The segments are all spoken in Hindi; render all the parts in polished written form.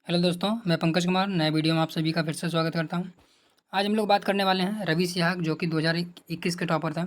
हेलो दोस्तों, मैं पंकज कुमार नए वीडियो में आप सभी का फिर से स्वागत करता हूं। आज हम लोग बात करने वाले हैं रवि सिहाग जो कि 2021 के टॉपर था।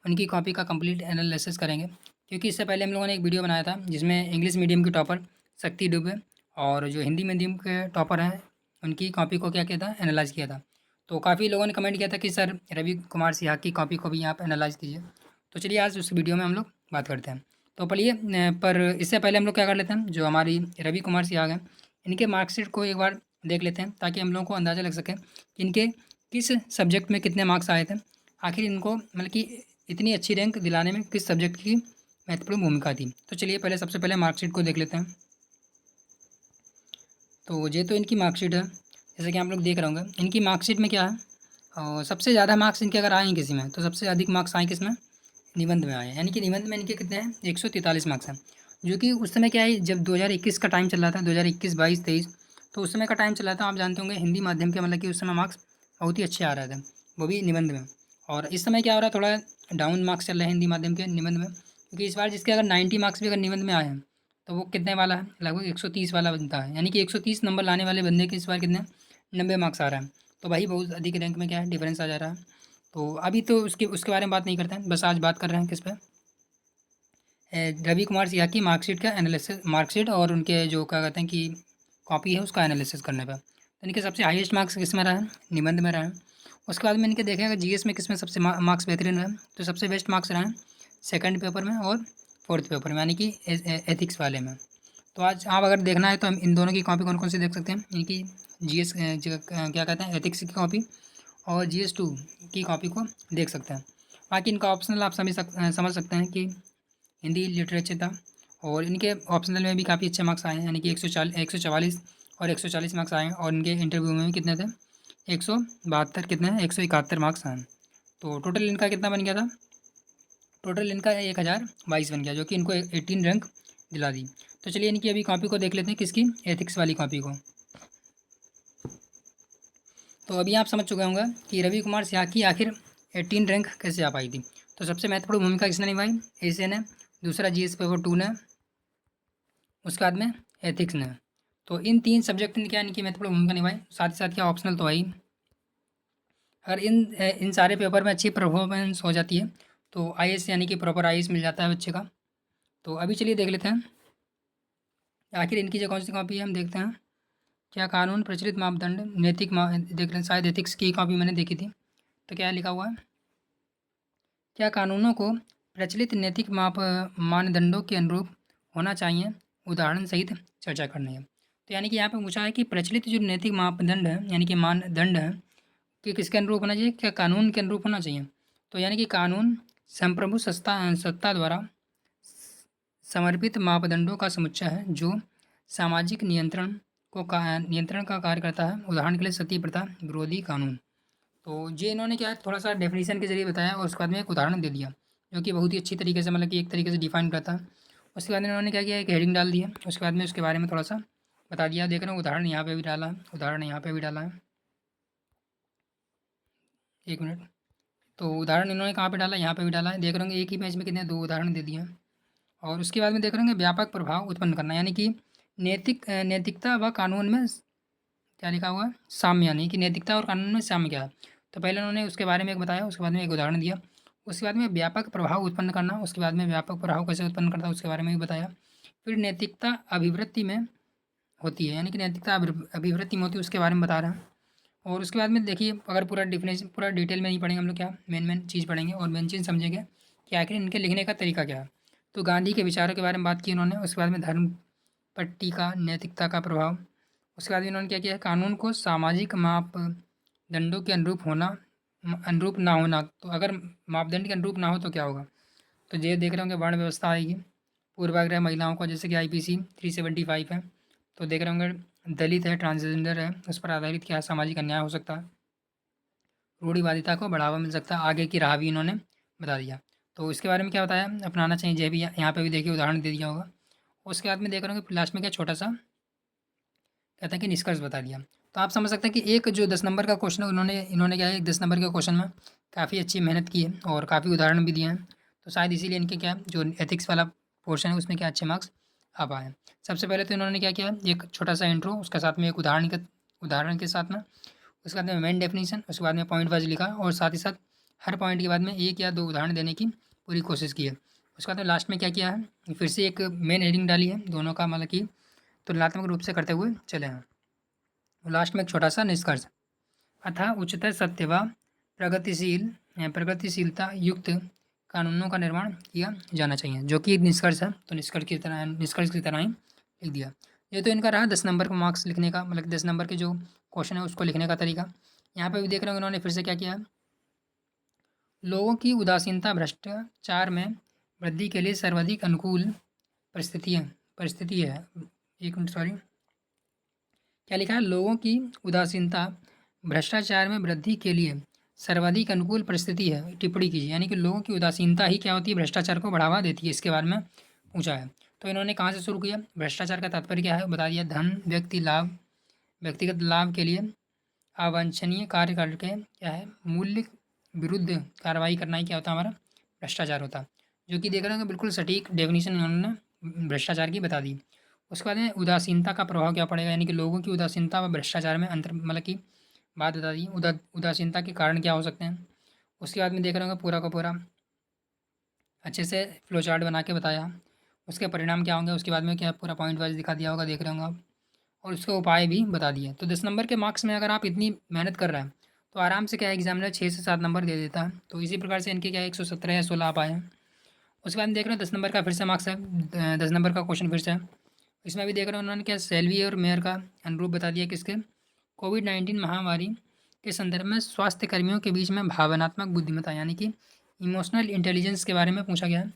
उनकी कॉपी का कंप्लीट एनालिसिस करेंगे क्योंकि इससे पहले हम लोगों ने एक वीडियो बनाया था जिसमें इंग्लिश मीडियम की टॉपर शक्ति दुबे और जो हिंदी मीडियम के टॉपर हैं उनकी कॉपी को क्या किया था, एनालाइज किया था। तो काफ़ी लोगों ने कमेंट किया था कि सर रवि कुमार सिहाग की कॉपी को भी आप एनालाइज कीजिए। तो चलिए आज उस वीडियो में हम लोग बात करते हैं। तो पढ़िए, पर इससे पहले हम लोग क्या कर लेते हैं, जो हमारी रवि कुमार सिहाग हैं इनके मार्कशीट को एक बार देख लेते हैं ताकि हम लोगों को अंदाज़ा लग सके कि इनके किस सब्जेक्ट में कितने मार्क्स आए थे। आखिर इनको मतलब कि इतनी अच्छी रैंक दिलाने में किस सब्जेक्ट की महत्वपूर्ण भूमिका थी। तो चलिए पहले सबसे पहले मार्कशीट को देख लेते हैं। तो ये तो इनकी मार्कशीट है, जैसे कि आप लोग देख रहे होंगे इनकी मार्कशीट में क्या है। और सबसे ज़्यादा मार्क्स इनके अगर आए हैं किसी में तो सबसे अधिक मार्क्स आए किस में, निबंध में आए हैं। यानी कि निबंध में इनके कितने हैं, 143 मार्क्स हैं। जो कि उस समय क्या है, जब 2021 का टाइम चल रहा था, 2021, 22, 23, तो उस समय का टाइम चल रहा था। आप जानते होंगे हिंदी माध्यम के मतलब कि उस समय मार्क्स बहुत ही अच्छे आ रहे थे, वो भी निबंध में। और इस समय क्या हो रहा है, थोड़ा डाउन मार्क्स चल रहे हैं हिंदी माध्यम के निबंध में, क्योंकि इस बार जिसके अगर 90 मार्क्स भी अगर निबंध में आए हैं तो वो कितने वाला है, लगभग 130 वाला बनता है। यानी कि 130 नंबर लाने वाले बंदे के इस बार कितने, 90 मार्क्स आ रहा है। तो भाई बहुत अधिक रैंक में क्या है, डिफरेंस आ जा रहा है। तो अभी तो उसके उसके बारे में बात नहीं करते हैं, बस आज बात कर रहे हैं किस पे, रवि कुमार सिन्हा की मार्कशीट का एनालिसिस, मार्कशीट और उनके जो क्या कहते हैं कि कॉपी है उसका एनालिसिस करने पर। तो इनके सबसे हाईएस्ट मार्क्स किस में रहा है, निबंध में रहा है। उसके बाद में इनके देखेंगे जीएस में किस में सबसे मार्क्स बेहतरीन रहे, तो सबसे बेस्ट मार्क्स रहे हैं सेकंड पेपर में और फोर्थ पेपर में, यानी कि एथिक्स वाले में। तो आज आप अगर देखना है तो हम इन दोनों की कॉपी कौन कौन सी देख सकते हैं, इनकी जीएस क्या कहते हैं, एथिक्स की कॉपी और जीएस 2 की कॉपी को देख सकते हैं। बाकी इनका ऑप्शनल आप समझ सकते हैं कि हिंदी लिटरेचर था। और इनके ऑप्शनल में भी काफ़ी अच्छे मार्क्स आए हैं, यानी कि 144 और 140 मार्क्स आए हैं। और इनके इंटरव्यू में भी कितने थे, 172, कितने हैं, 171 मार्क्स आए। तो टोटल इनका कितना बन गया था, टोटल इनका 1022 बन गया, जो कि इनको 18 रैंक दिला दी। तो चलिए इनकी अभी कॉपी को देख लेते हैं, किसकी, एथिक्स वाली कॉपी को। तो अभी आप समझ चुके होंगे कि रवि कुमार सिन्हा की आखिर 18 रैंक कैसे आ पाई थी। तो सबसे महत्वपूर्ण भूमिका किसने निभाई, एशिया ने, दूसरा जीएस पेपर 2 ने, उसके बाद में एथिक्स ने। तो इन तीन सब्जेक्ट ने क्या, इनकी महत्वपूर्ण भूमिका निभाई। साथ ही साथ क्या ऑप्शनल तो आई, अगर इन सारे पेपर में अच्छी परफॉर्मेंस हो जाती है तो आईएएस यानी कि प्रॉपर आईएएस मिल जाता है बच्चे का। तो अभी चलिए देख लेते हैं आखिर इनकी जो कौन सी कॉपी है, हम देखते हैं। क्या कानून प्रचलित मापदंड नैतिक देख लें, शायद एथिक्स की कॉपी मैंने देखी थी। तो क्या लिखा हुआ है, क्या कानूनों को प्रचलित नैतिक मानदंडों के अनुरूप होना चाहिए, उदाहरण सहित चर्चा करनी है। तो यानी कि यहाँ पे पूछा है कि प्रचलित जो नैतिक मापदंड है यानी कि मानदंड है कि किसके अनुरूप होना चाहिए, क्या कानून के अनुरूप होना चाहिए। तो यानी कि कानून संप्रभु सत्ता द्वारा समर्पित मापदंडों का समुच्चय है जो सामाजिक नियंत्रण का कार्य करता है। उदाहरण के लिए सती प्रथा विरोधी कानून। तो ये इन्होंने क्या है, थोड़ा सा डेफिनेशन के जरिए बताया और उसके बाद में एक उदाहरण दे दिया जो कि बहुत ही अच्छी तरीके से, मतलब कि एक तरीके से डिफाइन करता है। उसके बाद में इन्होंने क्या किया, एक हेडिंग डाल दी है, उसके बाद में उसके बारे में थोड़ा सा बता दिया। देख रहे हो उदाहरण यहाँ पे भी डाला है, उदाहरण यहाँ पे भी डाला है, एक मिनट। तो उदाहरण इन्होंने कहाँ पे डाला, यहाँ पे भी डाला है। देख रहे होंगे एक ही पेज में कितने, 2 उदाहरण दे दिए हैं। और उसके बाद में देख रहे होंगे व्यापक प्रभाव उत्पन्न करना, यानी कि नैतिकता व कानून में क्या लिखा हुआ है, साम्य, यानी कि नैतिकता और कानून में साम्य क्या है। तो पहले उन्होंने उसके बारे में एक बताया, उसके बाद में एक उदाहरण दिया। उसके बाद में व्यापक प्रभाव उत्पन्न करना, उसके बाद में व्यापक प्रभाव कैसे उत्पन्न करता है उसके बारे में भी बताया। फिर नैतिकता अभिवृत्ति में होती है, यानी कि नैतिकता अभिवृत्ति में होती है, उसके बारे में बता रहे हैं। और उसके बाद में देखिए, अगर पूरा डिफिनेशन पूरा डिटेल में नहीं पढ़ेंगे हम लोग, क्या मेन मेन चीज़ पढ़ेंगे और मेन चीज़ समझेंगे कि आखिर इनके लिखने का तरीका क्या है। तो गांधी के विचारों के बारे में बात की उन्होंने। उसके बाद में धर्म पट्टी का नैतिकता का प्रभाव। उसके बाद इन्होंने क्या किया है, कानून को सामाजिक मापदंडों के अनुरूप ना होना। तो अगर मापदंड के अनुरूप ना हो तो क्या होगा, तो ये देख रहे होंगे वर्ण व्यवस्था आएगी, पूर्वाग्रह महिलाओं का, जैसे कि आईपीसी 375 है। तो देख रहे होंगे दलित है, ट्रांसजेंडर है, उस पर आधारित क्या सामाजिक अन्याय हो सकता है, रूढ़िवादिता को बढ़ावा मिल सकता है, आगे की राह भी इन्होंने बता दिया। तो इसके बारे में क्या बताया, अपनाना चाहिए, ये भी यहाँ पे भी देखिए उदाहरण दे दिया होगा। उसके बाद में देख रहे होंगे लास्ट में क्या छोटा सा कहते हैं कि निष्कर्ष बता दिया। तो आप समझ सकते हैं कि एक जो 10 नंबर का क्वेश्चन है, उन्होंने इन्होंने क्या है, 10 नंबर के क्वेश्चन में काफ़ी अच्छी मेहनत की है और काफ़ी उदाहरण भी दिए हैं। तो शायद इसीलिए इनके क्या जो एथिक्स वाला पोर्शन है उसमें क्या अच्छे मार्क्स आ पाएँ। सबसे पहले तो इन्होंने क्या किया, एक छोटा-सा इंट्रो, उसके साथ में एक उदाहरण के साथ में, उसके बाद में मेन डेफिनिशन, उसके बाद में पॉइंट वाइज़ लिखा और साथ ही साथ हर पॉइंट के बाद में 1 या 2 उदाहरण देने की पूरी कोशिश की है। उसके बाद में लास्ट में क्या किया है, फिर से एक मेन हेडिंग डाली है, दोनों का मतलब कि तुलनात्मक रूप से करते हुए चले हैं। लास्ट में एक छोटा-सा निष्कर्ष, अतः उच्चतर सत्य व प्रगतिशीलता युक्त कानूनों का निर्माण किया जाना चाहिए, जो कि एक निष्कर्ष है। तो निष्कर्ष की तरह ही लिख दिया। ये तो इनका रहा 10 नंबर का मार्क्स लिखने का, मतलब 10 नंबर के जो क्वेश्चन है उसको लिखने का तरीका। यहाँ पे भी देख रहे होंगे इन्होंने फिर से क्या किया है, लोगों की उदासीनता भ्रष्टाचार में वृद्धि के लिए सर्वाधिक अनुकूल परिस्थिति है। एक मिनट, सॉरी, क्या लिखा है, लोगों की उदासीनता भ्रष्टाचार में वृद्धि के लिए सर्वाधिक अनुकूल परिस्थिति है, टिप्पणी कीजिए। यानी कि लोगों की उदासीनता ही क्या होती है, भ्रष्टाचार को बढ़ावा देती है, इसके बारे में पूछा है। तो इन्होंने कहाँ से शुरू किया, भ्रष्टाचार का तात्पर्य क्या है बता दिया, व्यक्तिगत लाभ के लिए अवांछनीय कार्य करके क्या है, मूल्य विरुद्ध कार्रवाई करना ही क्या होता है, हमारा भ्रष्टाचार होता है। जो कि देख रहे हैं बिल्कुल सटीक डेफिनेशन इन्होंने भ्रष्टाचार की बता दी। उसके बाद में उदासीनता का प्रभाव क्या पड़ेगा, यानी कि लोगों की उदासीनता व भ्रष्टाचार में अंतर, मतलब कि बात बता दी। उदासीनता के कारण क्या हो सकते हैं। उसके बाद में देख रहे होंगे पूरा का पूरा अच्छे से फ्लो चार्ट बना के बताया, उसके परिणाम क्या होंगे, उसके बाद में क्या पूरा पॉइंट वाइज दिखा दिया होगा, देख रहे होंगे आप, और उसके उपाय भी बता दिए। तो 10 नंबर के मार्क्स में अगर आप इतनी मेहनत कर रहे हैं तो आराम से क्या है, एग्जामिनर 6 से 7 नंबर दे देता है। तो इसी प्रकार से इनके क्या 117 या 16 आप आए हैं। उसके बाद में देख रहे हैं 10 नंबर का फिर से मार्क्स है, 10 नंबर का क्वेश्चन फिर से है। इसमें भी देख रहे हैं उन्होंने क्या सेल्वी और मेयर का अनुरूप बता दिया, किसके, कोविड-19 महामारी के संदर्भ में स्वास्थ्य कर्मियों के बीच में भावनात्मक बुद्धिमत्ता, यानी कि इमोशनल इंटेलिजेंस के बारे में पूछा गया है।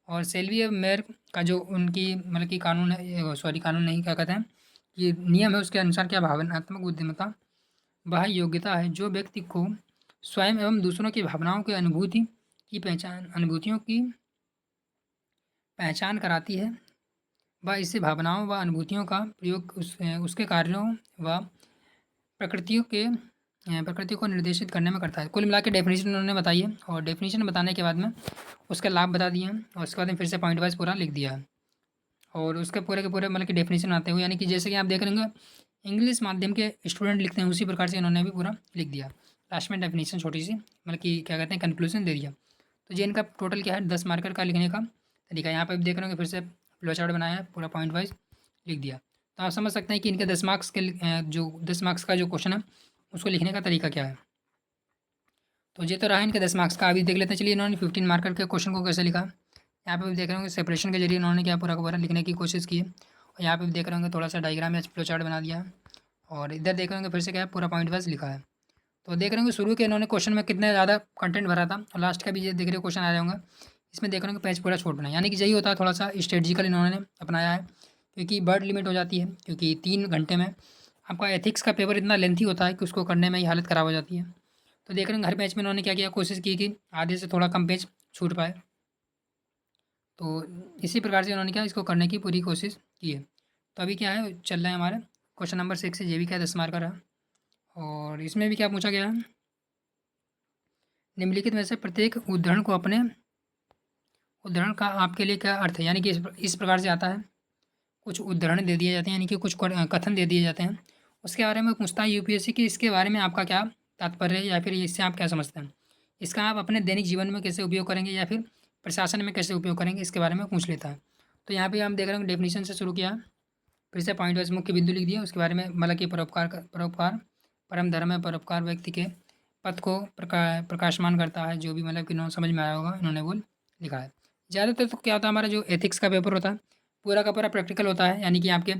और सेल्वी और मेयर का जो उनकी मतलब कि कानून है, सॉरी कानून नहीं, क्या कहते हैं, ये नियम है, उसके अनुसार क्या भावनात्मक बुद्धिमत्ता वह योग्यता है जो व्यक्ति को स्वयं एवं दूसरों की भावनाओं की अनुभूतियों की पहचान कराती है। वह इससे भावनाओं व अनुभूतियों का प्रयोग उसके कार्यों व प्रकृतियों के प्रकृति को निर्देशित करने में करता है। कुल मिला के डेफिनेशन उन्होंने बताई है, और डेफिनेशन बताने के बाद में उसके लाभ बता दिए हैं, और उसके बाद में फिर से पॉइंट वाइज पूरा लिख दिया है। और उसके पूरे के पूरे मतलब कि डेफिनेशन आते हुए, यानी कि जैसे कि आप देख रहे होंगे इंग्लिश माध्यम के स्टूडेंट लिखते हैं, उसी प्रकार से इन्होंने भी पूरा लिख दिया। लास्ट में डेफिनेशन छोटी सी मतलब कि क्या कहते हैं, कंक्लूजन दे दिया। तो ये इनका टोटल क्या है, 10 मार्कर का लिखने का तरीका। यहाँ पर भी देख रहे होंगे फिर से फ्लो चार्ट बनाया है, पूरा पॉइंट वाइज लिख दिया। तो आप समझ सकते हैं कि इनके 10 मार्क्स के जो 10 मार्क्स का जो क्वेश्चन है उसको लिखने का तरीका क्या है। तो ये तो रहा इनके 10 मार्क्स का। अभी देख लेते हैं, चलिए इन्होंने 15 मार्कर के क्वेश्चन को कैसे लिखा। यहाँ पे भी देख रहे होंगे सेपरेशन के जरिए इन्होंने क्या पूरा का पूरा लिखने की कोशिश की है। और यहाँ पे भी देख रहे होंगे थोड़ा सा डायग्राम या फ्लो चार्ट बना दिया है। और इधर देख रहे होंगे फिर से क्या है, पूरा पॉइंट वाइज लिखा है। तो देख रहे होंगे शुरू के इन्होंने क्वेश्चन में कितने ज़्यादा कंटेंट भरा था, और लास्ट का भी ये देख रहे क्वेश्चन आ रहे होंगे। इसमें देख रहे होंगे पेज पूरा छोड़ बना, यानी कि यही होता है, थोड़ा सा स्ट्रेटजिकल इन्होंने अपनाया है, क्योंकि वर्ड लिमिट हो जाती है, क्योंकि 3 घंटे में आपका एथिक्स का पेपर इतना लेंथी होता है कि उसको करने में ही हालत ख़राब हो जाती है। तो देख रहे हैं हर पेज में इन्होंने क्या किया, कोशिश की कि आधे से थोड़ा कम पेज छूट पाए। तो इसी प्रकार से उन्होंने क्या इसको करने की पूरी कोशिश की है। तो अभी क्या है चल रहा है हमारे क्वेश्चन नंबर 6 से, ये भी क्या 10 मार्कर है। और इसमें भी क्या पूछा गया है, निम्नलिखित में से प्रत्येक उदाहरण को अपने उदाहरण का आपके लिए क्या अर्थ है, यानी कि इस प्रकार से आता है। कुछ उदाहरण दे दिए जाते हैं, यानी कि कुछ कथन दे दिए जाते हैं, उसके बारे में पूछता है यूपीएससी कि इसके बारे में आपका क्या तात्पर्य है, या फिर इससे आप क्या समझते हैं, इसका आप अपने दैनिक जीवन में कैसे उपयोग करेंगे, या फिर प्रशासन में कैसे उपयोग करेंगे, इसके बारे में पूछ लेता है। तो यहाँ पे हम देख रहे हैं डेफिनेशन से शुरू किया, फिर से पॉइंट वाइज मुख्य बिंदु लिख दिया, उसके बारे में मतलब कि परोपकार परम धर्म है, परोपकार व्यक्ति के पथ को प्रकाशमान करता है, जो भी मतलब कि इन्होंने समझ में आया होगा इन्होंने वो लिखा है। ज़्यादातर तो क्या होता है, हमारा जो एथिक्स का पेपर होता है पूरा का पूरा प्रैक्टिकल होता है, यानी कि आपके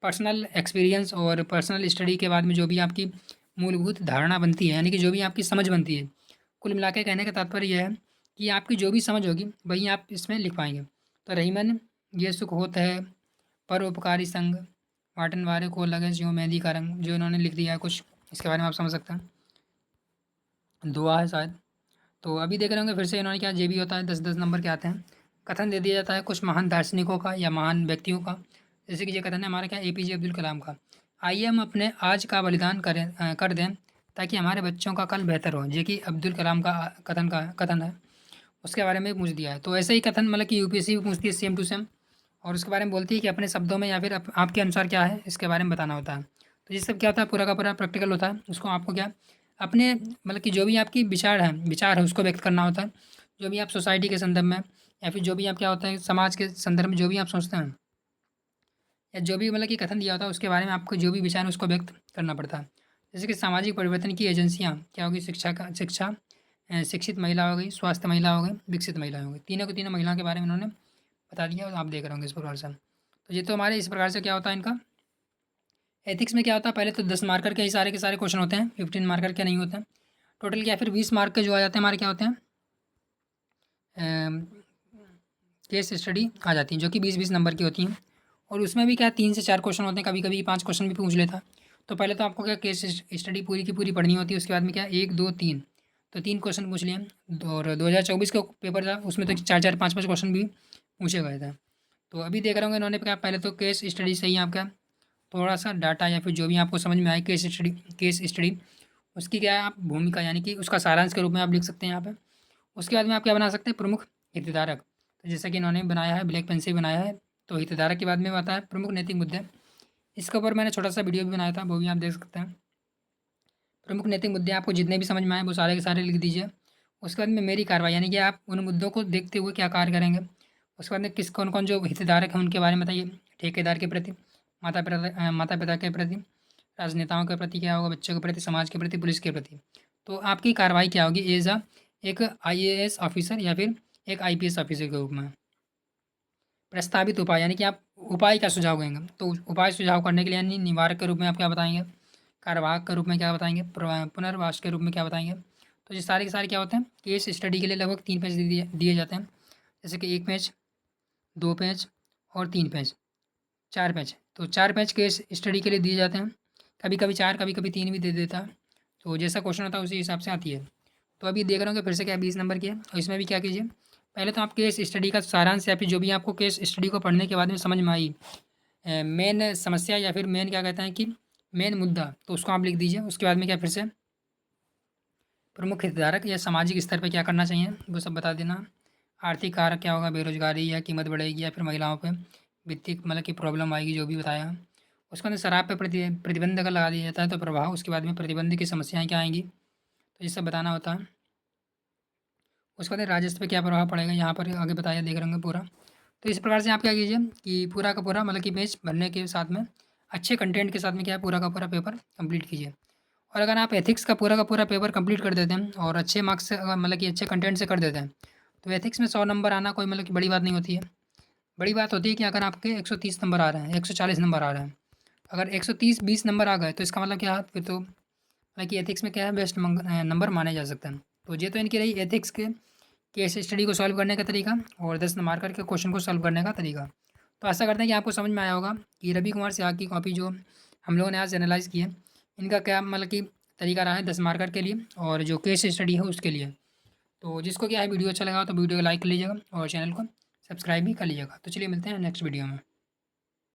पर्सनल एक्सपीरियंस और पर्सनल स्टडी के बाद में जो भी आपकी मूलभूत धारणा बनती है, यानी कि जो भी आपकी समझ बनती है, कुल मिला के कहने का तात्पर्य यह है कि आपकी जो भी समझ होगी वही आप इसमें लिख पाएंगे। तो रही मन ये सुख होता है, परोपकारी संग, वाटन वारे को लगे ज्यों मेहंदी का रंग, जो इन्होंने लिख दिया है कुछ, इसके बारे में आप समझ सकते हैं, दुआ है शायद। तो अभी देख रहे होंगे फिर से इन्होंने क्या, जे भी होता है 10-10 नंबर के आते हैं। कथन दे दिया जाता है कुछ महान दार्शनिकों का या महान व्यक्तियों का, जैसे कि ये कथन है हमारा क्या, एपीजे अब्दुल कलाम का, आइए हम अपने आज का बलिदान कर दें ताकि हमारे बच्चों का कल बेहतर हो, ये कि अब्दुल कलाम का कथन है, उसके बारे में पूछ दिया है। तो ऐसे ही कथन मतलब कि यूपीएससी भी पूछती है सेम टू सेम। और उसके बारे में बोलती है कि अपने शब्दों में या फिर आपके अनुसार क्या है इसके बारे में बताना होता है। तो ये सब क्या होता है, पूरा का पूरा प्रैक्टिकल होता है। उसको आपको क्या अपने मतलब कि जो भी आपकी विचार है उसको व्यक्त करना होता है। जो भी आप सोसाइटी के संदर्भ में या फिर जो भी आप क्या होता है समाज के संदर्भ में जो भी आप सोचते हैं या जो भी मतलब कि कथन दिया होता है उसके बारे में आपको जो भी विचार है उसको व्यक्त करना पड़ता है। जैसे कि सामाजिक परिवर्तन की एजेंसियाँ क्या होगी, शिक्षा, शिक्षित महिला हो गई, स्वास्थ्य महिला हो गई, विकसित महिला हो गई। तीनों को तीनों महिलाओं के बारे में उन्होंने बता दिया और आप देख रहे होंगे इस प्रकार से। तो ये तो हमारे इस प्रकार से क्या होता है इनका। एथिक्स में क्या होता है, पहले तो 10 मार्कर के ही सारे के सारे क्वेश्चन होते हैं, 15 मार्कर के नहीं होते हैं। टोटल क्या फिर 20 मार्क के जो आ जाते हैं हमारे क्या होते हैं, केस स्टडी आ जाती हैं जो कि 20-20 नंबर की होती हैं। और उसमें भी क्या 3 से 4 क्वेश्चन होते हैं, कभी कभी 5 क्वेश्चन भी पूछ लेता। तो पहले तो आपको क्या केस स्टडी पूरी की पूरी पढ़नी होती है। उसके बाद में क्या 1 2 3, तो 3 क्वेश्चन पूछ लिए। और 2024 का पेपर था उसमें तो 4-4 5-5 क्वेश्चन भी पूछे गए थे। तो अभी देख रहे होंगे इन्होंने क्या पहले तो केस स्टडी से ही आपका थोड़ा सा डाटा या फिर जो भी आपको समझ में आए केस स्टडी उसकी क्या है आप भूमिका यानी कि उसका सारांश के रूप में आप लिख सकते हैं यहाँ पे। उसके बाद में आप क्या बना सकते हैं, प्रमुख हितधारक। तो जैसा कि इन्होंने बनाया है, ब्लैक पेन से ही बनाया है। तो हितधारक के बाद में आता है प्रमुख नैतिक मुद्दे। इसके ऊपर मैंने छोटा सा वीडियो भी बनाया था, वो भी आप देख सकते हैं। प्रमुख नैतिक मुद्दे आपको जितने भी समझ में आए वो सारे के सारे लिख दीजिए। उसके बाद में मेरी कार्रवाई यानी कि आप उन मुद्दों को देखते हुए क्या कार्य करेंगे। उसके बाद में किस कौन कौन जो हितधारक हैं उनके बारे में बताइए। ठेकेदार के प्रति, माता पिता के प्रति, राजनेताओं के प्रति क्या होगा, बच्चों के प्रति, समाज के प्रति, पुलिस के प्रति। तो आपकी कार्रवाई क्या होगी एज अ एक आईएएस ऑफिसर या फिर एक आईपीएस ऑफिसर के रूप में। प्रस्तावित उपाय यानी कि आप उपाय का सुझाव देंगे। तो उपाय सुझाव करने के लिए यानी निवारक के रूप में आप क्या बताएंगे, कार्यवाहक के रूप में क्या बताएंगे, पुनर्वास के रूप में क्या बताएंगे। तो ये सारे के सारे क्या होते हैं, केस स्टडी के लिए लगभग 3 पेज दिए जाते हैं। जैसे कि 1 पेज, 2 पेज और 3 पेज, 4 पेज। तो 4 पेज केस स्टडी के लिए दिए जाते हैं। कभी कभी 4, कभी कभी 3 भी दे देता है। तो जैसा क्वेश्चन होता है उसी हिसाब से आती है। तो अभी देख रहे होंगे फिर से क्या 20 नंबर की है। और इसमें भी क्या कीजिए, पहले तो आप केस स्टडी का सारांश या फिर जो भी आपको केस स्टडी को पढ़ने के बाद में समझ में आई मेन समस्या या फिर मेन क्या कहते हैं कि मेन मुद्दा, तो उसको आप लिख दीजिए। उसके बाद में क्या फिर से प्रमुख हितधारक या सामाजिक स्तर पर क्या करना चाहिए वो सब बता देना। आर्थिक कारक क्या होगा, बेरोजगारी या कीमत बढ़ेगी या फिर महिलाओं पे वित्तीय मतलब की प्रॉब्लम आएगी जो भी बताया। उसके अंदर शराब पे प्रतिबंध अगर लगा दिया जाता है तो प्रभाव, उसके बाद में प्रतिबंध की समस्याएं क्या आएंगी, तो ये सब बताना होता है। उसके बाद राजस्व पे क्या प्रभाव पड़ेगा यहाँ पर आगे बताया देख रहे होंगे पूरा। तो इस प्रकार से आप क्या कीजिए कि पूरा का पूरा मतलब कि पेज भरने के साथ में अच्छे कंटेंट के साथ में क्या है पूरा का पूरा पेपर कंप्लीट कीजिए। और अगर आप एथिक्स का पूरा पेपर कंप्लीट कर देते हैं और अच्छे मार्क्स से अगर मतलब कि अच्छे कंटेंट से कर देते हैं तो एथिक्स में 100 नंबर आना कोई मतलब कि बड़ी बात नहीं होती है। बड़ी बात होती है कि अगर आपके 130 नंबर आ रहे हैं, 140 नंबर आ रहे हैं, अगर 130-20 नंबर आ गए तो इसका मतलब क्या है फिर तो मतलब कि एथिक्स में क्या है बेस्ट नंबर माने जा सकते हैं। तो ये तो इनकी रही एथिक्स के केस स्टडी को सॉल्व करने का तरीका और 10 मार्कर के क्वेश्चन को सॉल्व करने का तरीका। तो आशा करते हैं कि आपको समझ में आया होगा कि रवि कुमार सिहाग की कॉपी जो हम लोगों ने आज एनालाइज़ की है इनका क्या मतलब कि तरीका रहा है 10 मार्कर के लिए और जो केस स्टडी है उसके लिए। तो जिसको क्या है वीडियो अच्छा लगा तो वीडियो को लाइक कर लीजिएगा और चैनल को सब्सक्राइब भी कर लीजिएगा। तो चलिए मिलते हैं नेक्स्ट वीडियो में।